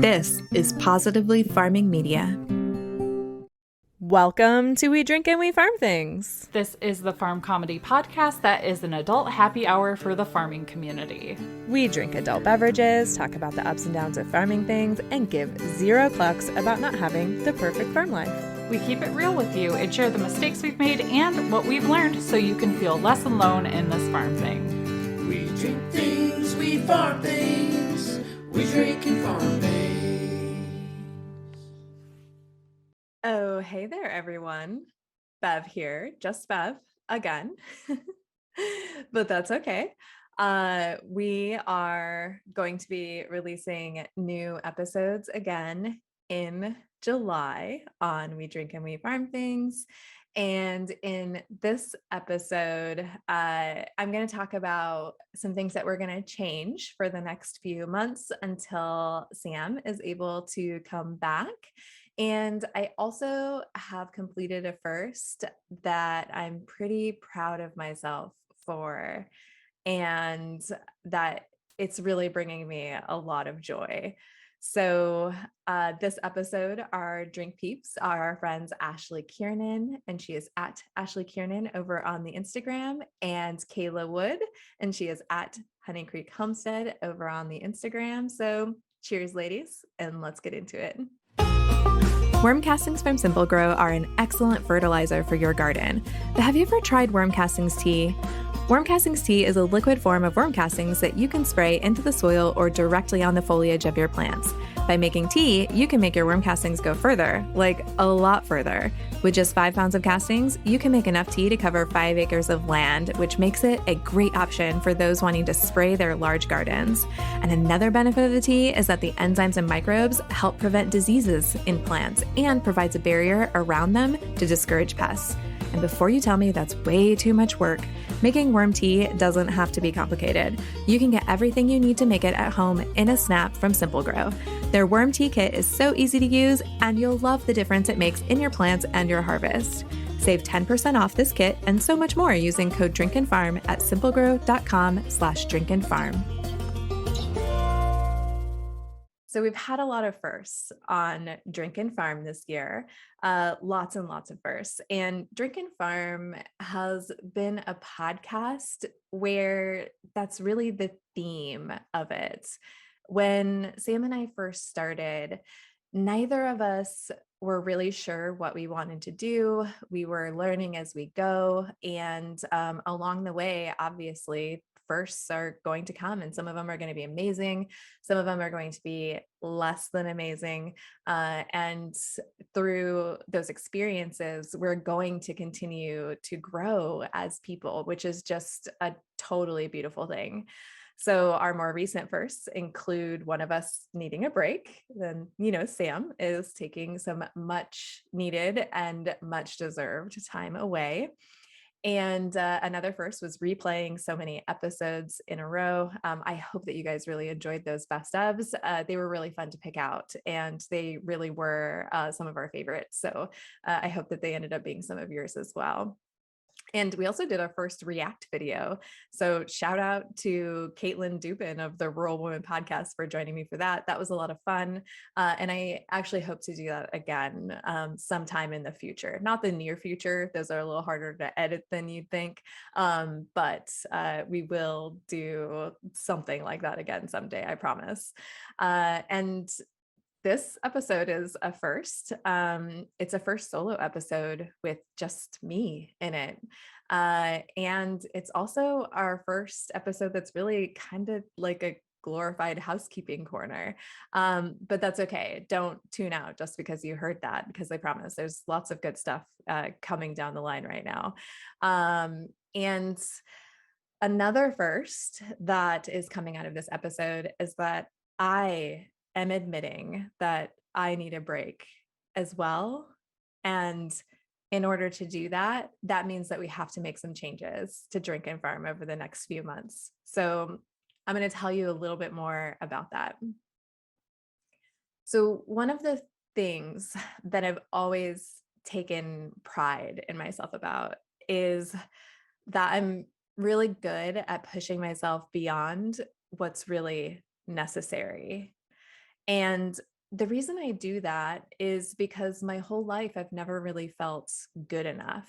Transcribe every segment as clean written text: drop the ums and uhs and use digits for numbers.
This is Positively Farming Media. Welcome to We Drink and We Farm Things. This is the farm comedy podcast that is an adult happy hour for the farming community. We drink adult beverages, talk about the ups and downs of farming things, and give zero clucks about not having the perfect farm life. We keep it real with you and share the mistakes we've made and what we've learned so you can feel less alone in this farm thing. We drink things, we farm things, we drink and farm things. Oh, hey there, everyone. Bev here, just Bev, again. But that's okay. We are going to be releasing new episodes again in July on We Drink and We Farm Things. And in this episode, I'm going to talk about some things that we're going to change for the next few months until Sam is able to come back. And I also have completed a first that I'm pretty proud of myself for, and that it's really bringing me a lot of joy. So this episode, our drink peeps are our friends Ashley Kiernan, and she is at Ashley Kiernan over on the Instagram, and Kayla Wood, and she is at Honey Creek Homestead over on the Instagram. So cheers, ladies, and let's get into it. Worm castings from Simple Grow are an excellent fertilizer for your garden. But have you ever tried worm castings tea? Worm castings tea is a liquid form of worm castings that you can spray into the soil or directly on the foliage of your plants. By making tea, you can make your worm castings go further, like a lot further. With just 5 pounds of castings, you can make enough tea to cover 5 acres of land, which makes it a great option for those wanting to spray their large gardens. And another benefit of the tea is that the enzymes and microbes help prevent diseases in plants and provides a barrier around them to discourage pests. And before you tell me that's way too much work, making worm tea doesn't have to be complicated. You can get everything you need to make it at home in a snap from Simple Grow. Their worm tea kit is so easy to use, and you'll love the difference it makes in your plants and your harvest. Save 10% off this kit and so much more using code DRINKANDFARM at simplegrow.com/drinkandfarm. So we've had a lot of firsts on Drink and Farm this year, lots and lots of firsts. And Drink and Farm has been a podcast where that's really the theme of it. When Sam and I first started, neither of us were really sure what we wanted to do. We were learning as we go. And along the way, obviously, firsts are going to come, and some of them are going to be amazing. Some of them are going to be less than amazing. And through those experiences, we're going to continue to grow as people, which is just a totally beautiful thing. So our more recent firsts include one of us needing a break. Then, Sam is taking some much needed and much deserved time away. And another first was replaying so many episodes in a row. I hope that you guys really enjoyed those best ofs. They were really fun to pick out, and they really were some of our favorites. So I hope that they ended up being some of yours as well. And we also did our first React video. So shout out to Caitlin Dupin of the Rural Woman podcast for joining me for that. That was a lot of fun. And I actually hope to do that again sometime in the future, not the near future. Those are a little harder to edit than you'd think. But we will do something like that again someday, I promise. And this episode is a first. It's a first solo episode with just me in it. And it's also our first episode that's really kind of like a glorified housekeeping corner. But that's okay. Don't tune out just because you heard that, because I promise there's lots of good stuff coming down the line right now. And another first that is coming out of this episode is that I am admitting that I need a break as well. And in order to do that, that means that we have to make some changes to Drink and Farm over the next few months. So I'm going to tell you a little bit more about that. So one of the things that I've always taken pride in myself about is that I'm really good at pushing myself beyond what's really necessary. And the reason I do that is because my whole life I've never really felt good enough.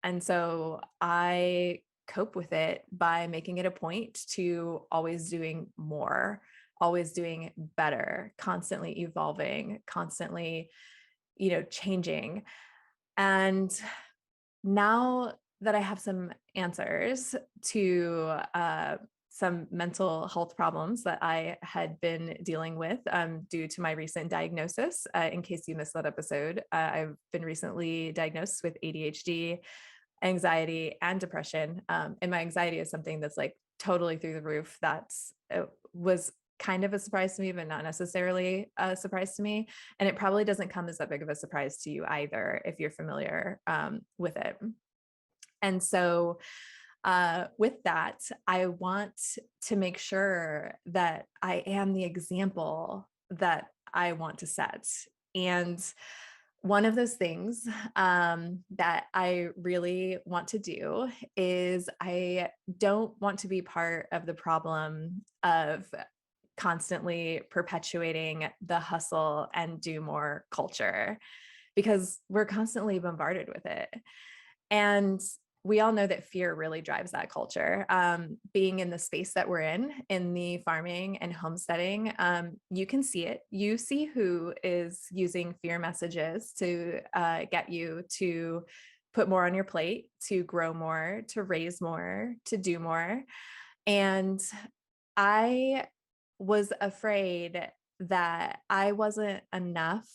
And so I cope with it by making it a point to always doing more, always doing better, constantly evolving, constantly, changing. And now that I have some answers to some mental health problems that I had been dealing with due to my recent diagnosis. In case you missed that episode, I've been recently diagnosed with ADHD, anxiety, and depression. And my anxiety is something that's like totally through the roof. Was kind of a surprise to me, but not necessarily a surprise to me. And it probably doesn't come as that big of a surprise to you either if you're familiar with it. And so with that, I want to make sure that I am the example that I want to set. And one of those things that I really want to do is I don't want to be part of the problem of constantly perpetuating the hustle and do more culture, because we're constantly bombarded with it. And we all know that fear really drives that culture. Being in the space that we're in the farming and homesteading, you can see it. You see who is using fear messages to get you to put more on your plate, to grow more, to raise more, to do more. And I was afraid that I wasn't enough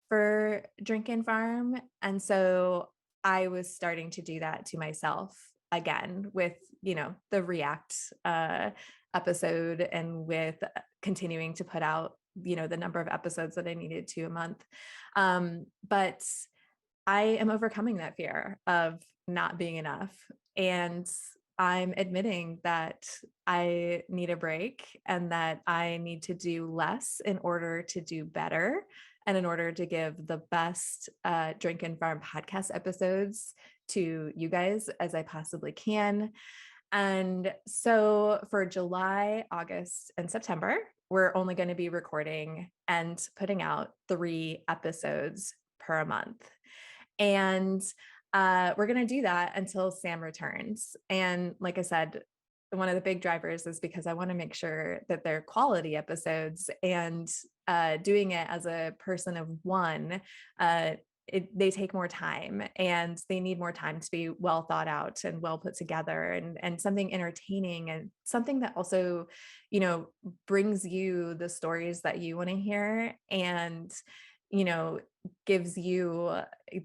for Drink and Farm. And so I was starting to do that to myself again with, the React episode, and with continuing to put out, the number of episodes that I needed to a month. But I am overcoming that fear of not being enough. And I'm admitting that I need a break and that I need to do less in order to do better, and in order to give the best Drink and Farm podcast episodes to you guys as I possibly can. And so for July, August, and September, we're only going to be recording and putting out 3 episodes per month. And we're going to do that until Sam returns. And like I said, one of the big drivers is because I want to make sure that they're quality episodes, and doing it as a person of one, they take more time, and they need more time to be well thought out and well put together, and something entertaining, and something that also, brings you the stories that you want to hear, and, gives you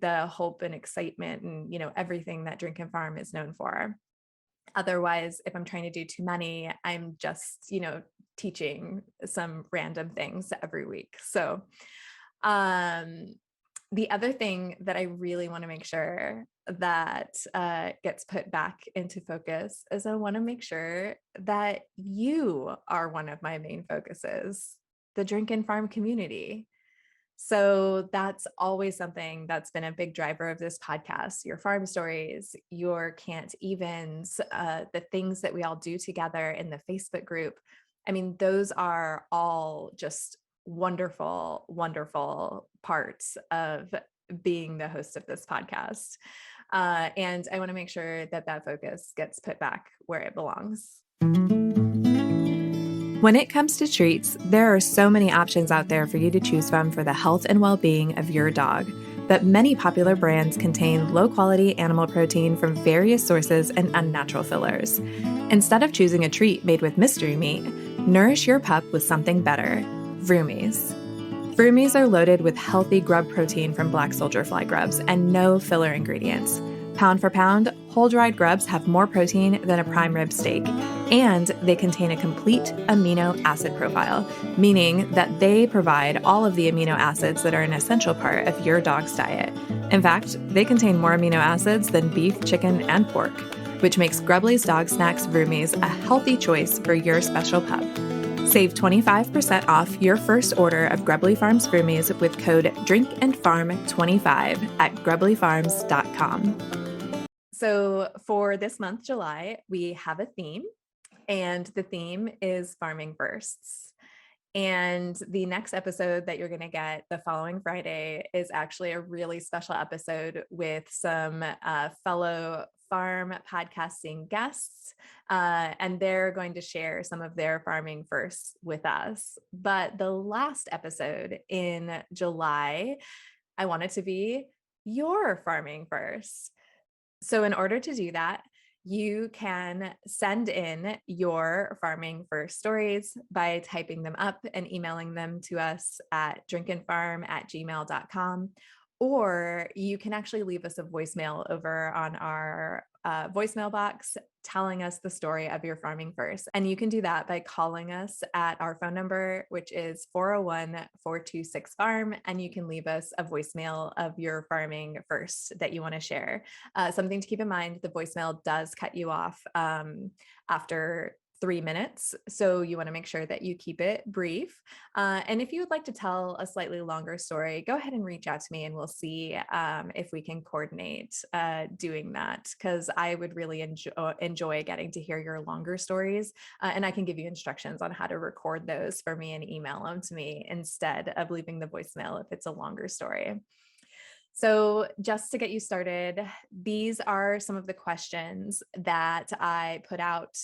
the hope and excitement and, everything that Drink and Farm is known for. Otherwise, if I'm trying to do too many, I'm just, teaching some random things every week. So, the other thing that I really want to make sure that gets put back into focus is I want to make sure that you are one of my main focuses, the Drink and Farm community. So that's always something that's been a big driver of this podcast: your farm stories, your can't evens, the things that we all do together in the Facebook group. I mean, those are all just wonderful, wonderful parts of being the host of this podcast. And I want to make sure that that focus gets put back where it belongs. When it comes to treats, there are so many options out there for you to choose from for the health and well-being of your dog. But many popular brands contain low-quality animal protein from various sources and unnatural fillers. Instead of choosing a treat made with mystery meat, nourish your pup with something better: Vroomies. Vroomies are loaded with healthy grub protein from black soldier fly grubs and no filler ingredients. Pound for pound, whole-dried grubs have more protein than a prime rib steak, and they contain a complete amino acid profile, meaning that they provide all of the amino acids that are an essential part of your dog's diet. In fact, they contain more amino acids than beef, chicken, and pork, which makes Grubly's Dog Snacks Vroomies a healthy choice for your special pup. Save 25% off your first order of Grubly Farms Vroomies with code DRINKANDFARM25 at grublyfarms.com. So for this month, July, we have a theme, and the theme is farming bursts. And the next episode that you're going to get the following Friday is actually a really special episode with some fellow farm podcasting guests. And they're going to share some of their farming firsts with us. But the last episode in July, I want it to be your farming first. So in order to do that, you can send in your farming first stories by typing them up and emailing them to us at drinkinfarm@gmail.com. Or you can actually leave us a voicemail over on our voicemail box telling us the story of your farming first. And you can do that by calling us at our phone number, which is 401-426-FARM. And you can leave us a voicemail of your farming first that you want to share. Something to keep in mind, the voicemail does cut you off after 3 minutes. So you want to make sure that you keep it brief. And if you would like to tell a slightly longer story, go ahead and reach out to me and we'll see if we can coordinate doing that, because I would really enjoy getting to hear your longer stories. And I can give you instructions on how to record those for me and email them to me instead of leaving the voicemail if it's a longer story. So just to get you started, these are some of the questions that I put out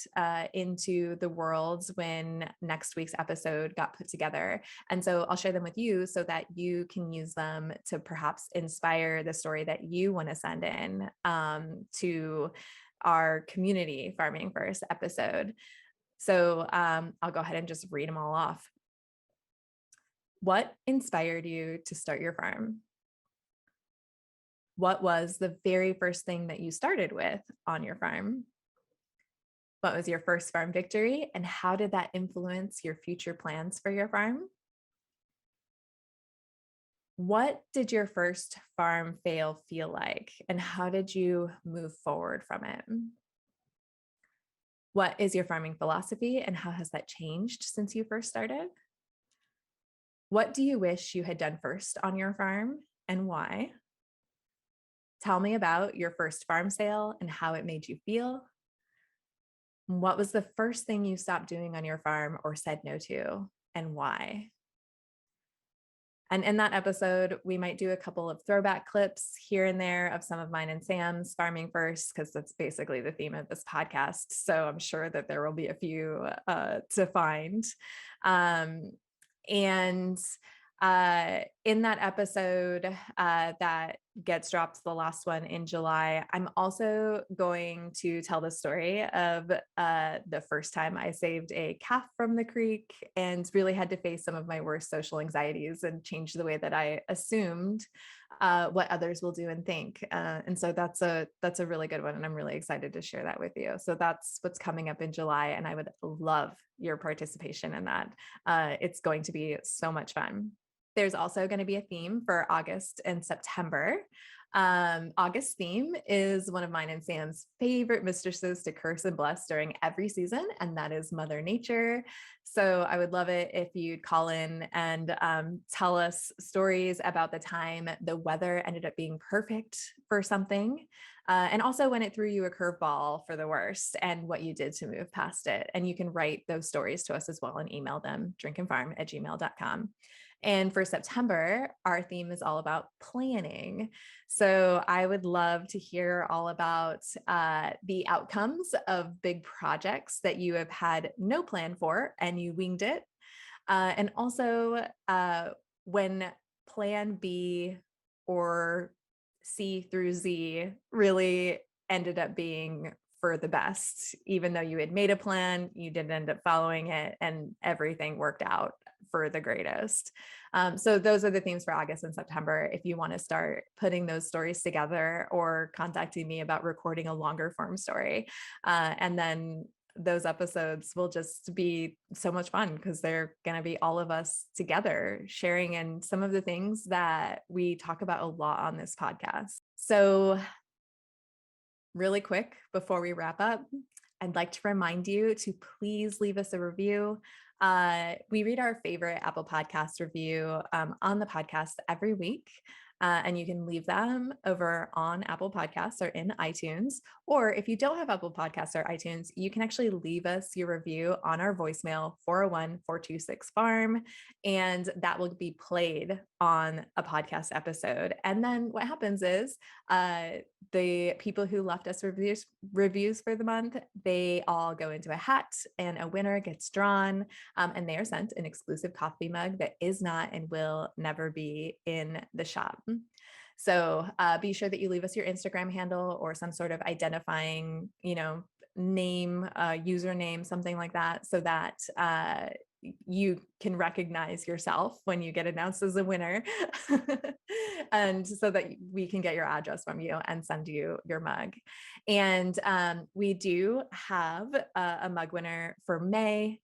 into the world when next week's episode got put together. And so I'll share them with you so that you can use them to perhaps inspire the story that you want to send in to our community farming first episode. So I'll go ahead and just read them all off. What inspired you to start your farm? What was the very first thing that you started with on your farm? What was your first farm victory, and how did that influence your future plans for your farm? What did your first farm fail feel like, and how did you move forward from it? What is your farming philosophy, and how has that changed since you first started? What do you wish you had done first on your farm, and why? Tell me about your first farm sale and how it made you feel. What was the first thing you stopped doing on your farm or said no to, and why? And in that episode, we might do a couple of throwback clips here and there of some of mine and Sam's farming first, because that's basically the theme of this podcast. So I'm sure that there will be a few to find. And in that episode that gets dropped, the last one in July, I'm also going to tell the story of the first time I saved a calf from the creek and really had to face some of my worst social anxieties and change the way that I assumed what others will do and think. And so that's a really good one. And I'm really excited to share that with you. So that's what's coming up in July. And I would love your participation in that. It's going to be so much fun. There's also going to be a theme for August and September. August theme is one of mine and Sam's favorite mistresses to curse and bless during every season, and that is Mother Nature. So I would love it if you'd call in and tell us stories about the time the weather ended up being perfect for something, and also when it threw you a curveball for the worst and what you did to move past it. And you can write those stories to us as well and email them, drinkinfarm@gmail.com. And for September, our theme is all about planning. So I would love to hear all about the outcomes of big projects that you have had no plan for and you winged it. And also when plan B or C through Z really ended up being for the best, even though you had made a plan, you didn't end up following it, and everything worked out for the greatest. So those are the themes for August and September. If you want to start putting those stories together or contacting me about recording a longer form story, and then those episodes will just be so much fun because they're going to be all of us together sharing in some of the things that we talk about a lot on this podcast. So really quick, before we wrap up, I'd like to remind you to please leave us a review. We read our favorite Apple Podcast review on the podcast every week. and you can leave them over on Apple Podcasts or in iTunes. Or if you don't have Apple Podcasts or iTunes, you can actually leave us your review on our voicemail 401-426-FARM, and that will be played on a podcast episode. And then what happens is the people who left us reviews for the month, they all go into a hat and a winner gets drawn, and they are sent an exclusive coffee mug that is not and will never be in the shop. So be sure that you leave us your Instagram handle or some sort of identifying, name, username, something like that, so that you can recognize yourself when you get announced as a winner and so that we can get your address from you and send you your mug. And we do have a mug winner for May.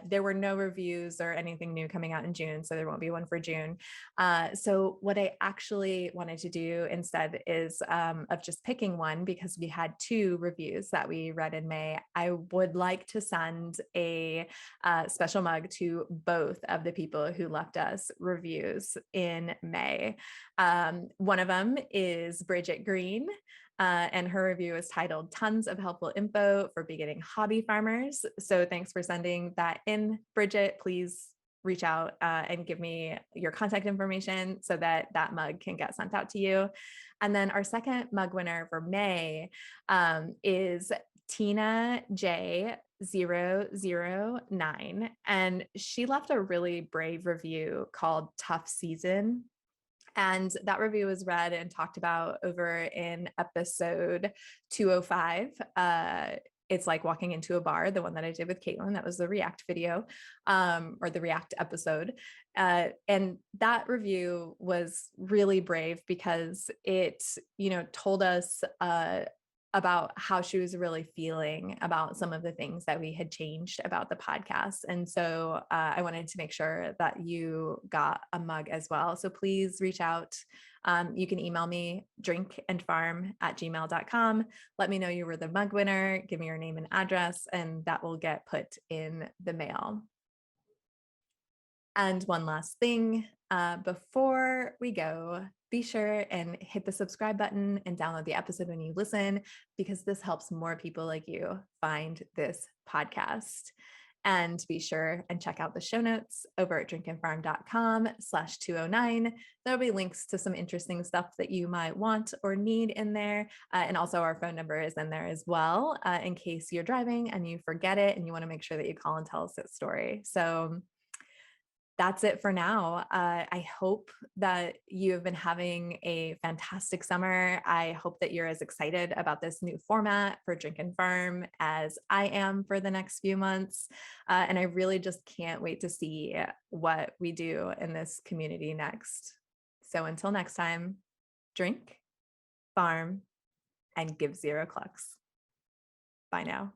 There were no reviews or anything new coming out in June, so there won't be one for June. So what I actually wanted to do instead is of just picking one, because we had 2 reviews that we read in May, I would like to send a special mug to both of the people who left us reviews in May. One of them is Bridget Green, and her review is titled "Tons of Helpful Info for Beginning Hobby Farmers." So thanks for sending that in, Bridget. Please reach out and give me your contact information so that that mug can get sent out to you. And then our second mug winner for May is Tina J009, and she left a really brave review called "Tough Season." And that review was read and talked about over in episode 205. It's like walking into a bar, the one that I did with Caitlin. That was the React video, or the React episode. And that review was really brave because it, told us about how she was really feeling about some of the things that we had changed about the podcast. And so I wanted to make sure that you got a mug as well. So please reach out. You can email me, drinkandfarm@gmail.com. Let me know you were the mug winner. Give me your name and address, and that will get put in the mail. And one last thing, before we go, be sure and hit the subscribe button and download the episode when you listen, because this helps more people like you find this podcast. And be sure and check out the show notes over at drinkandfarm.com/209. There'll be links to some interesting stuff that you might want or need in there. And also our phone number is in there as well, in case you're driving and you forget it and you want to make sure that you call and tell us that story. So that's it for now. I hope that you have been having a fantastic summer. I hope that you're as excited about this new format for Drink and Farm as I am for the next few months. And I really just can't wait to see what we do in this community next. So until next time, drink, farm, and give 0 clucks. Bye now.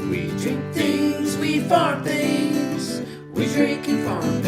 We drink things, we farm things, we drink and farm